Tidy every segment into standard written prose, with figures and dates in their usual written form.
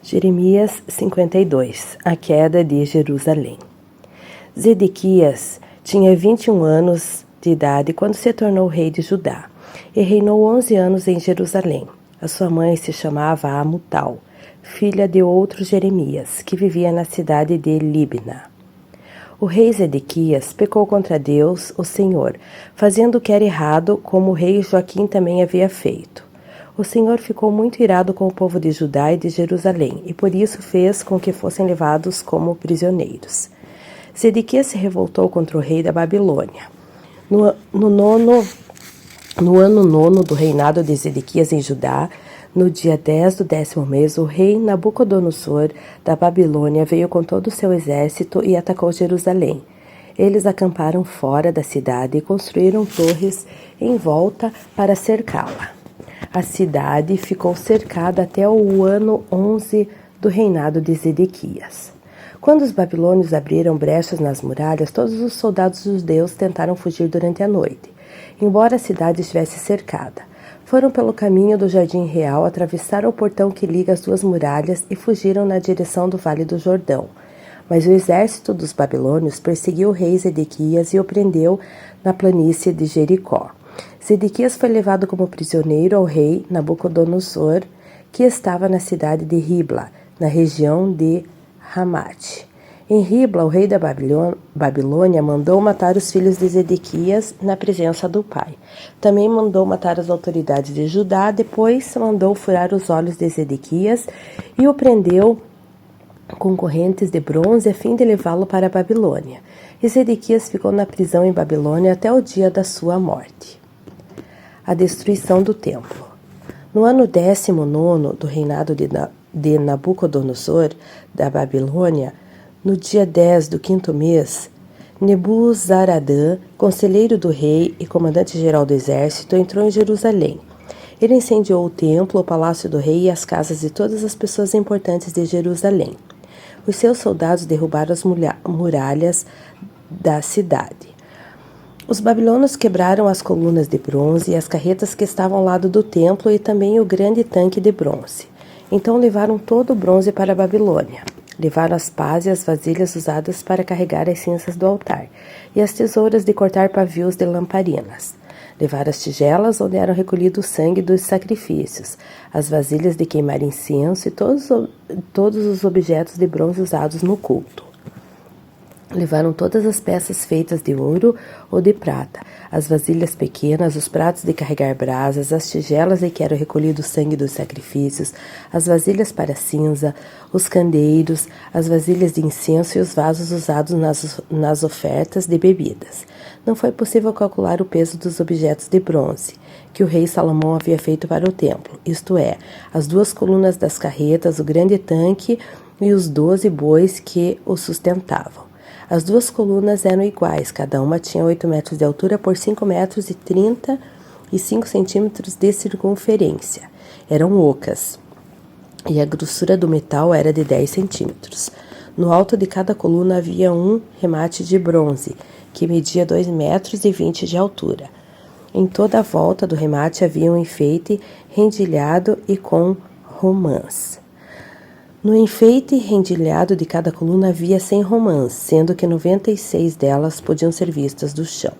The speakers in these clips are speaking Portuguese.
Jeremias 52. A queda de Jerusalém. Zedequias tinha 21 anos de idade quando se tornou rei de Judá e reinou 11 anos em Jerusalém. A sua mãe se chamava Amutal, filha de outro Jeremias, que vivia na cidade de Libna. O rei Zedequias pecou contra Deus, o Senhor, fazendo o que era errado, como o rei Joaquim também havia feito. O Senhor ficou muito irado com o povo de Judá e de Jerusalém, e por isso fez com que fossem levados como prisioneiros. Zedequias se revoltou contra o rei da Babilônia. No ano nono do reinado de Zedequias em Judá, no dia 10 do 10º mês, o rei Nabucodonosor da Babilônia veio com todo o seu exército e atacou Jerusalém. Eles acamparam fora da cidade e construíram torres em volta para cercá-la. A cidade ficou cercada até o ano 11 do reinado de Zedequias. Quando os babilônios abriram brechas nas muralhas, todos os soldados judeus tentaram fugir durante a noite, embora a cidade estivesse cercada. Foram pelo caminho do Jardim Real, atravessaram o portão que liga as duas muralhas e fugiram na direção do Vale do Jordão. Mas o exército dos babilônios perseguiu o rei Zedequias e o prendeu na planície de Jericó. Zedequias foi levado como prisioneiro ao rei Nabucodonosor, que estava na cidade de Ribla, na região de Ramate. Em Ribla, o rei da Babilônia mandou matar os filhos de Zedequias na presença do pai. Também mandou matar as autoridades de Judá, depois mandou furar os olhos de Zedequias e o prendeu com correntes de bronze a fim de levá-lo para a Babilônia. E Zedequias ficou na prisão em Babilônia até o dia da sua morte. A destruição do templo. No ano 19º do reinado de Nabucodonosor da Babilônia, no dia 10 do 5º mês, Nebuzaradã, conselheiro do rei e comandante-geral do exército, entrou em Jerusalém. Ele incendiou o templo, o palácio do rei e as casas de todas as pessoas importantes de Jerusalém. Os seus soldados derrubaram as muralhas da cidade. Os babilônios quebraram as colunas de bronze e as carretas que estavam ao lado do templo e também o grande tanque de bronze. Então levaram todo o bronze para a Babilônia. Levaram as pás e as vasilhas usadas para carregar as cinzas do altar, e as tesouras de cortar pavios de lamparinas. Levaram as tigelas onde eram recolhido o sangue dos sacrifícios, as vasilhas de queimar incenso e todos os objetos de bronze usados no culto. Levaram todas as peças feitas de ouro ou de prata, as vasilhas pequenas, os pratos de carregar brasas, as tigelas em que era recolhido o sangue dos sacrifícios, as vasilhas para cinza, os candeiros, as vasilhas de incenso e os vasos usados nas ofertas de bebidas. Não foi possível calcular o peso dos objetos de bronze que o rei Salomão havia feito para o templo, isto é, as 2 colunas das carretas, o grande tanque e os 12 bois que o sustentavam. As 2 colunas eram iguais, cada uma tinha 8 metros de altura por 5 metros e 35 centímetros de circunferência. Eram ocas, e a grossura do metal era de 10 centímetros. No alto de cada coluna havia um remate de bronze, que media 2 metros e 20 de altura. Em toda a volta do remate havia um enfeite rendilhado e com romãs. No enfeite rendilhado de cada coluna havia 100 romãs, sendo que 96 delas podiam ser vistas do chão.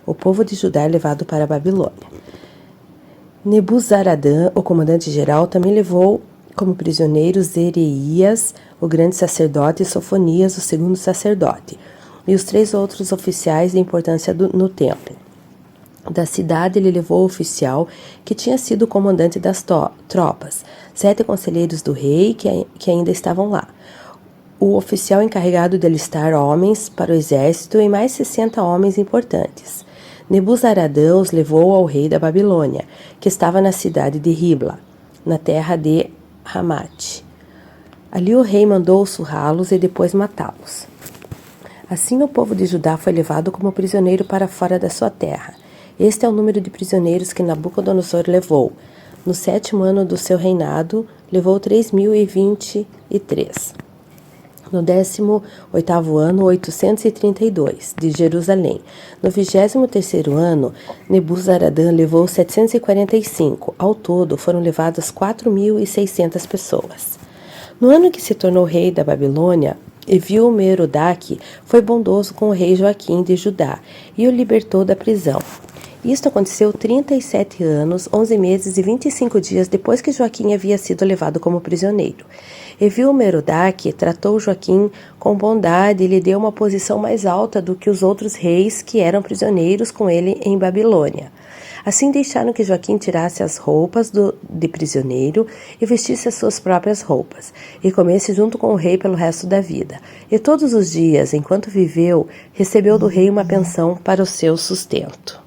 O povo de Judá é levado para a Babilônia. Nebuzaradã, o comandante-geral, também levou como prisioneiros Zereias, o grande sacerdote, e Sofonias, o segundo sacerdote, e os 3 outros oficiais de importância no templo. Da cidade ele levou o oficial que tinha sido o comandante das tropas, 7 conselheiros do rei que ainda estavam lá, o oficial encarregado de alistar homens para o exército e mais 60 homens importantes. Nebuzaradã os levou ao rei da Babilônia, que estava na cidade de Ribla, na terra de Ramate. Ali o rei mandou surrá-los e depois matá-los. Assim o povo de Judá foi levado como prisioneiro para fora da sua terra. Este é o número de prisioneiros que Nabucodonosor levou. No 7º ano do seu reinado, levou 3.023. No 18º ano, 832, de Jerusalém. No 23º ano, Nebuzaradã levou 745. Ao todo, foram levadas 4.600 pessoas. No ano que se tornou rei da Babilônia, Evil-Merodach foi bondoso com o rei Joaquim de Judá e o libertou da prisão. Isto aconteceu 37 anos, 11 meses e 25 dias depois que Joaquim havia sido levado como prisioneiro. Evil-Merodach tratou Joaquim com bondade e lhe deu uma posição mais alta do que os outros reis que eram prisioneiros com ele em Babilônia. Assim deixaram que Joaquim tirasse as roupas de prisioneiro e vestisse as suas próprias roupas, e comesse junto com o rei pelo resto da vida. E todos os dias, enquanto viveu, recebeu do rei uma pensão para o seu sustento.